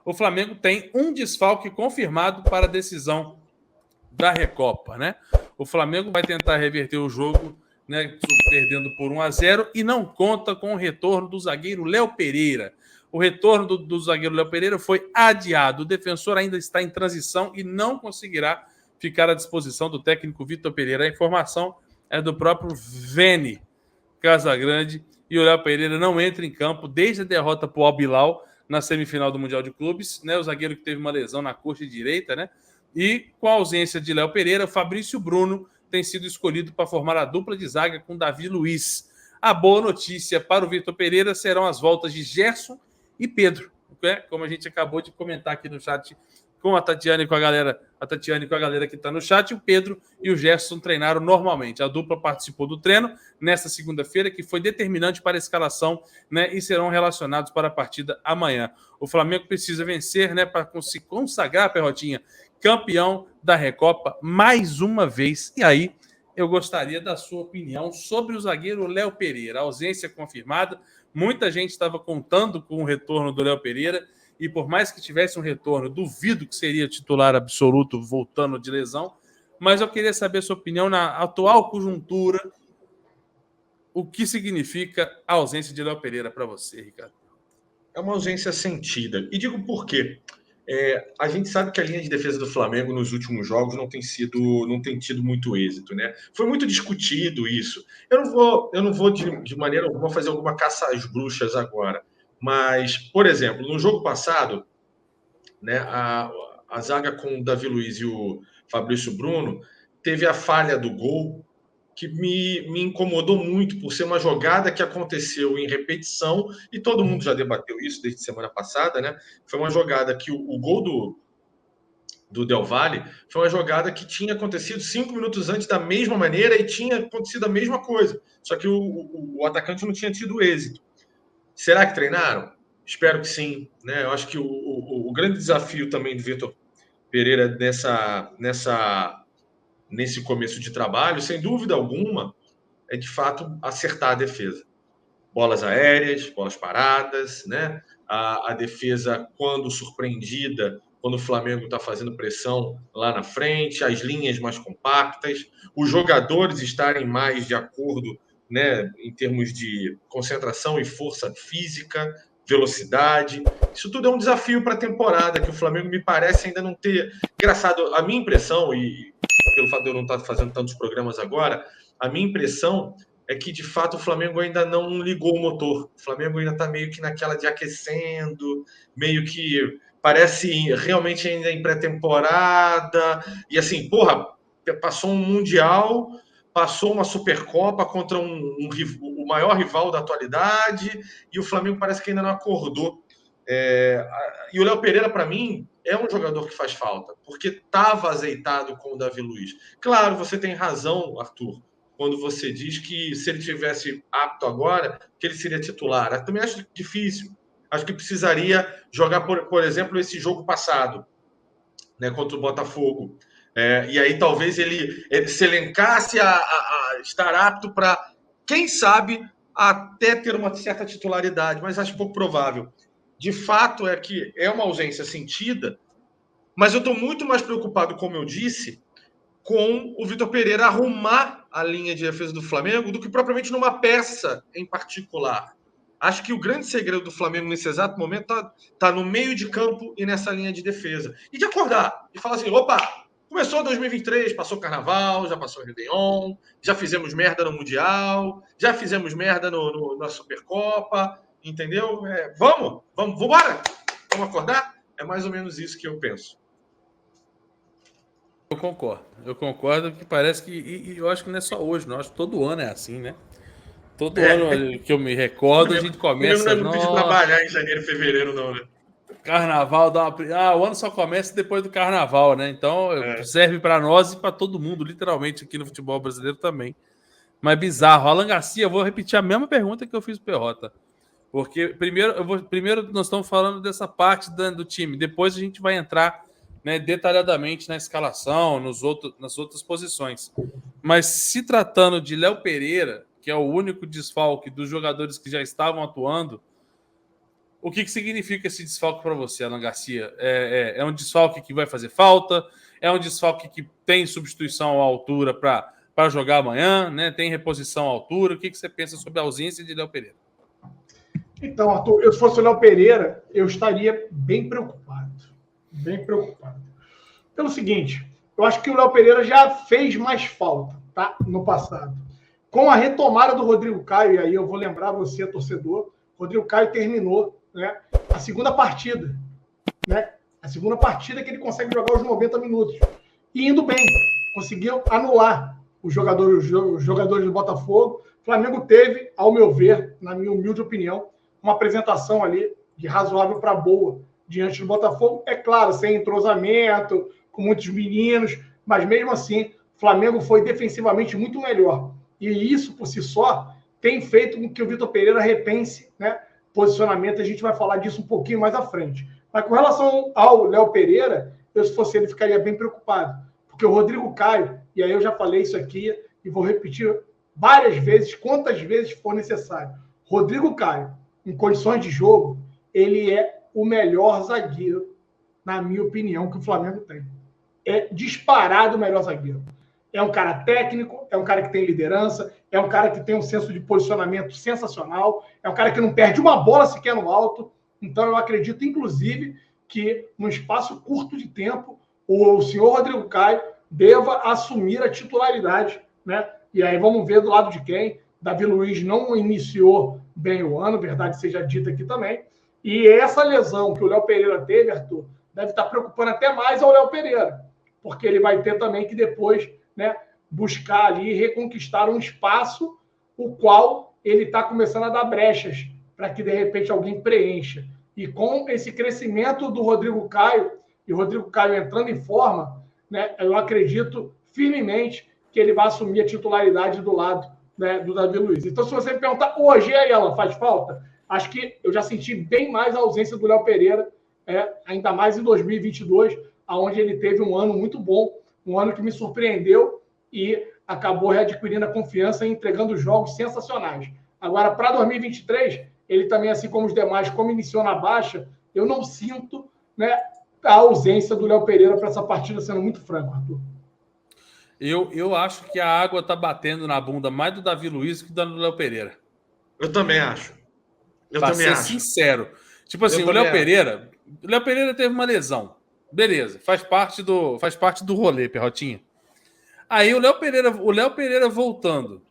o Flamengo tem um desfalque confirmado para a decisão da Recopa, né? O Flamengo vai tentar reverter o jogo, né, perdendo por 1-0 e não conta com o retorno do zagueiro Léo Pereira. O retorno do zagueiro Léo Pereira foi adiado. O defensor ainda está em transição e não conseguirá ficar à disposição do técnico Vitor Pereira. A informação é do próprio Vene Casagrande e o Léo Pereira não entra em campo desde a derrota para o Al Hilal na semifinal do Mundial de Clubes, né? O zagueiro que teve uma lesão na coxa direita, né? E com a ausência de Léo Pereira, Fabrício Bruno tem sido escolhido para formar a dupla de zaga com Davi Luiz. A boa notícia para o Vitor Pereira serão as voltas de Gerson e Pedro, né? Como a gente acabou de comentar aqui no chat com a Tatiana e com a galera que está no chat. O Pedro e o Gerson treinaram normalmente. A dupla participou do treino nesta segunda-feira, que foi determinante para a escalação, né, e serão relacionados para a partida amanhã. O Flamengo precisa vencer, né, para se consagrar, Perrotinha, campeão da Recopa mais uma vez. E aí eu gostaria da sua opinião sobre o zagueiro Léo Pereira. A ausência confirmada, muita gente estava contando com o retorno do Léo Pereira, e por mais que tivesse um retorno, duvido que seria titular absoluto voltando de lesão, mas eu queria saber a sua opinião na atual conjuntura, o que significa a ausência de Léo Pereira para você, Ricardo? É uma ausência sentida. E digo por quê. A gente sabe que a linha de defesa do Flamengo nos últimos jogos não tem tido muito êxito, né? Foi muito discutido isso. Eu não vou de maneira alguma fazer alguma caça às bruxas agora. Mas, por exemplo, no jogo passado, né, a zaga com o Davi Luiz e o Fabrício Bruno teve a falha do gol que me incomodou muito por ser uma jogada que aconteceu em repetição e todo mundo já debateu isso desde semana passada, né? Foi uma jogada que o gol do Del Valle foi uma jogada que tinha acontecido 5 minutos antes da mesma maneira e tinha acontecido a mesma coisa, só que o atacante não tinha tido êxito. Será que treinaram? Espero que sim, né? Eu acho que o grande desafio também do Vitor Pereira nesse começo de trabalho, sem dúvida alguma, é de fato acertar a defesa. Bolas aéreas, bolas paradas, né? A defesa, quando surpreendida, quando o Flamengo está fazendo pressão lá na frente, as linhas mais compactas, os jogadores estarem mais de acordo, né, em termos de concentração e força física, velocidade. Isso tudo é um desafio para a temporada, que o Flamengo me parece ainda não ter. Engraçado, a minha impressão, e pelo fato de eu não estar fazendo tantos programas agora, a minha impressão é que, de fato, o Flamengo ainda não ligou o motor. O Flamengo ainda está meio que naquela de aquecendo, meio que parece realmente ainda em pré-temporada. E assim, porra, passou um Mundial, passou uma Supercopa contra o maior rival da atualidade, e o Flamengo parece que ainda não acordou. E o Léo Pereira, para mim, é um jogador que faz falta, porque estava azeitado com o Davi Luiz. Claro, você tem razão, Arthur, quando você diz que se ele tivesse apto agora, que ele seria titular. Eu também acho difícil. Acho que precisaria jogar, por exemplo, esse jogo passado, né, contra o Botafogo. E aí talvez ele se elencasse a estar apto para, quem sabe, até ter uma certa titularidade, mas acho pouco provável. De fato, é que é uma ausência sentida, mas eu estou muito mais preocupado, como eu disse, com o Vitor Pereira arrumar a linha de defesa do Flamengo do que propriamente numa peça em particular. Acho que o grande segredo do Flamengo nesse exato momento tá no meio de campo e nessa linha de defesa. E de acordar, de falar assim, opa, começou 2023, passou o Carnaval, já passou o Réveillon, já fizemos merda no Mundial, já fizemos merda na Supercopa, entendeu? Vamos embora? Vamos acordar? É mais ou menos isso que eu penso. Eu concordo que parece que, e eu acho que não é só hoje, não, acho que todo ano é assim, né? Todo ano que eu me recordo, a gente começa... Não precisa trabalhar em janeiro e fevereiro, não, né? Carnaval dá uma... o ano só começa depois do Carnaval, né? Então serve para nós e para todo mundo, literalmente, aqui no futebol brasileiro também. Mas bizarro. Alan Garcia, eu vou repetir a mesma pergunta que eu fiz pro Perrota. Porque primeiro nós estamos falando dessa parte do time, depois a gente vai entrar, né, detalhadamente na escalação, nas outras posições. Mas se tratando de Léo Pereira, que é o único desfalque dos jogadores que já estavam atuando, O que significa esse desfalque para você, Alan Garcia? É um desfalque que vai fazer falta? É um desfalque que tem substituição à altura para jogar amanhã? Né? Tem reposição à altura? O que você pensa sobre a ausência de Léo Pereira? Então, Arthur, eu se fosse o Léo Pereira, eu estaria bem preocupado. Bem preocupado. Pelo seguinte, eu acho que o Léo Pereira já fez mais falta, tá? No passado. Com a retomada do Rodrigo Caio, e aí eu vou lembrar você, torcedor, Rodrigo Caio terminou, né, a segunda partida. Né? A segunda partida que ele consegue jogar os 90 minutos. E indo bem. Conseguiu anular os jogadores do Botafogo. O Flamengo teve, ao meu ver, na minha humilde opinião, uma apresentação ali de razoável para boa diante do Botafogo. É claro, sem entrosamento, com muitos meninos, mas mesmo assim, o Flamengo foi defensivamente muito melhor. E isso, por si só, tem feito com que o Vitor Pereira repense, né, posicionamento. A gente vai falar disso um pouquinho mais à frente. Mas com relação ao Léo Pereira, eu, se fosse ele, ficaria bem preocupado. Porque o Rodrigo Caio, e aí eu já falei isso aqui e vou repetir várias vezes, quantas vezes for necessário. Rodrigo Caio, em condições de jogo, ele é o melhor zagueiro, na minha opinião, que o Flamengo tem. É disparado o melhor zagueiro. É um cara técnico, é um cara que tem liderança, é um cara que tem um senso de posicionamento sensacional, é um cara que não perde uma bola sequer no alto. Então, eu acredito, inclusive, que num espaço curto de tempo, o senhor Rodrigo Caio deva assumir a titularidade, né? E aí vamos ver do lado de quem. Davi Luiz não iniciou bem o ano, verdade seja dita aqui também. E essa lesão que o Léo Pereira teve, Arthur, deve estar preocupando até mais ao Léo Pereira, porque ele vai ter também que depois, né, buscar ali reconquistar um espaço o qual ele está começando a dar brechas para que, de repente, alguém preencha. E com esse crescimento do Rodrigo Caio, e o Rodrigo Caio entrando em forma, né, eu acredito firmemente que ele vai assumir a titularidade do lado, né, do Davi Luiz. Então, se você me perguntar hoje, aí ela faz falta? Acho que eu já senti bem mais a ausência do Léo Pereira, ainda mais em 2022, onde ele teve um ano muito bom, um ano que me surpreendeu e acabou readquirindo a confiança e entregando jogos sensacionais. Agora, para 2023, ele também, assim como os demais, como iniciou na baixa, eu não sinto, né, a ausência do Léo Pereira para essa partida, sendo muito franco, Arthur. Eu acho que a água está batendo na bunda mais do Davi Luiz que do Léo Pereira. Eu também acho. Para ser sincero. Tipo assim, o Léo Pereira teve uma lesão. Beleza, faz parte do rolê, Perrotinha. Aí o Léo Pereira voltando,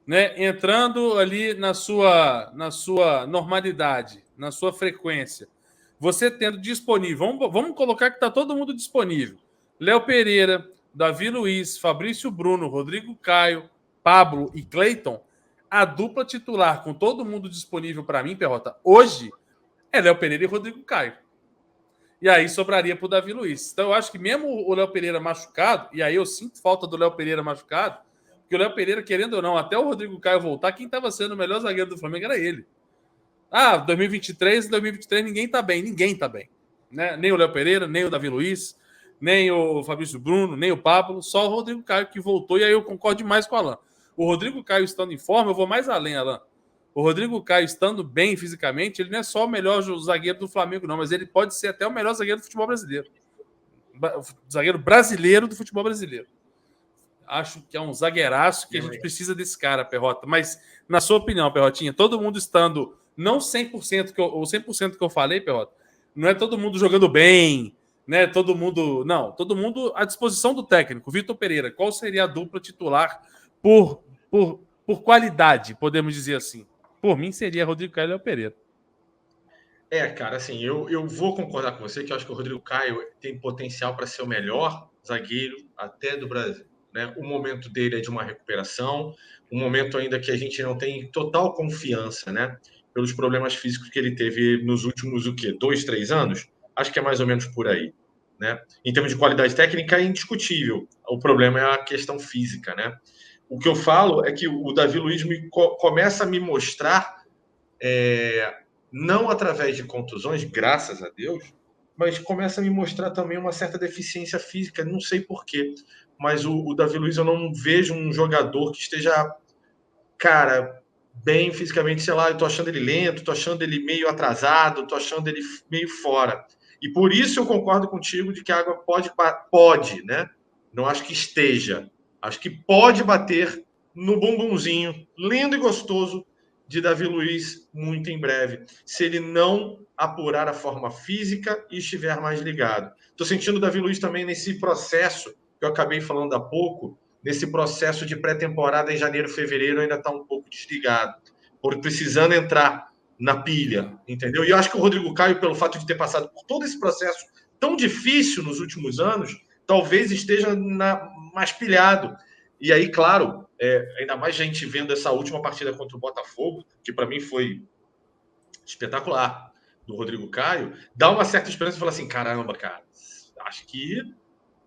né, entrando ali na sua normalidade, na sua frequência. Você tendo disponível, vamos colocar que está todo mundo disponível. Léo Pereira, Davi Luiz, Fabrício Bruno, Rodrigo Caio, Pablo e Cleiton, a dupla titular com todo mundo disponível para mim, Perrota, hoje é Léo Pereira e Rodrigo Caio. E aí sobraria para o Davi Luiz. Então eu acho que mesmo o Léo Pereira machucado, e aí eu sinto falta do Léo Pereira machucado, porque o Léo Pereira, querendo ou não, até o Rodrigo Caio voltar, quem estava sendo o melhor zagueiro do Flamengo era ele. 2023 ninguém está bem. Né? Nem o Léo Pereira, nem o Davi Luiz, nem o Fabrício Bruno, nem o Pablo, só o Rodrigo Caio que voltou, e aí eu concordo demais com o Alan. O Rodrigo Caio estando em forma, eu vou mais além, Alan. O Rodrigo Caio estando bem fisicamente, ele não é só o melhor zagueiro do Flamengo, não, mas ele pode ser até o melhor zagueiro do futebol brasileiro. Zagueiro brasileiro do futebol brasileiro. Acho que é um zagueiraço que a gente precisa desse cara, Perrota. Mas, na sua opinião, Perrotinha, todo mundo estando, não 100%, ou 100% que eu falei, Perrota, não é todo mundo jogando bem, né? Todo mundo à disposição do técnico. Vitor Pereira, qual seria a dupla titular por qualidade, podemos dizer assim? Por mim, seria Rodrigo Caio e Léo Pereira. Cara, assim, eu vou concordar com você que eu acho que o Rodrigo Caio tem potencial para ser o melhor zagueiro até do Brasil. Né? O momento dele é de uma recuperação, um momento ainda que a gente não tem total confiança, né? Pelos problemas físicos que ele teve nos últimos, 2, 3 anos? Acho que é mais ou menos por aí. Né? Em termos de qualidade técnica, é indiscutível. O problema é a questão física, né? O que eu falo é que o Davi Luiz começa a me mostrar, não através de contusões, graças a Deus, mas começa a me mostrar também uma certa deficiência física, não sei porquê. Mas o Davi Luiz, eu não vejo um jogador que esteja, cara, bem fisicamente, sei lá, eu tô achando ele lento, tô achando ele meio atrasado, tô achando ele meio fora. E por isso eu concordo contigo de que a água pode, né? Não acho que esteja. Acho que pode bater no bumbumzinho lindo e gostoso de Davi Luiz muito em breve, se ele não apurar a forma física e estiver mais ligado. Estou sentindo o Davi Luiz também nesse processo que eu acabei falando há pouco, nesse processo de pré-temporada em janeiro, fevereiro, ainda está um pouco desligado, por precisando entrar na pilha, entendeu? E eu acho que o Rodrigo Caio, pelo fato de ter passado por todo esse processo tão difícil nos últimos anos, talvez esteja mais pilhado. E aí, claro, ainda mais gente vendo essa última partida contra o Botafogo, que para mim foi espetacular, do Rodrigo Caio, dá uma certa esperança e fala assim, caramba, cara, acho que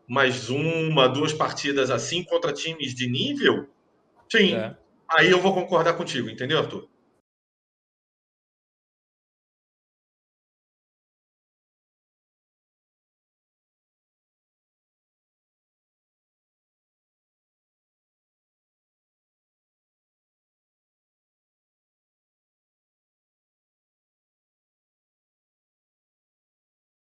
mais uma, 2 partidas assim contra times de nível, sim. Aí eu vou concordar contigo, entendeu, Arthur?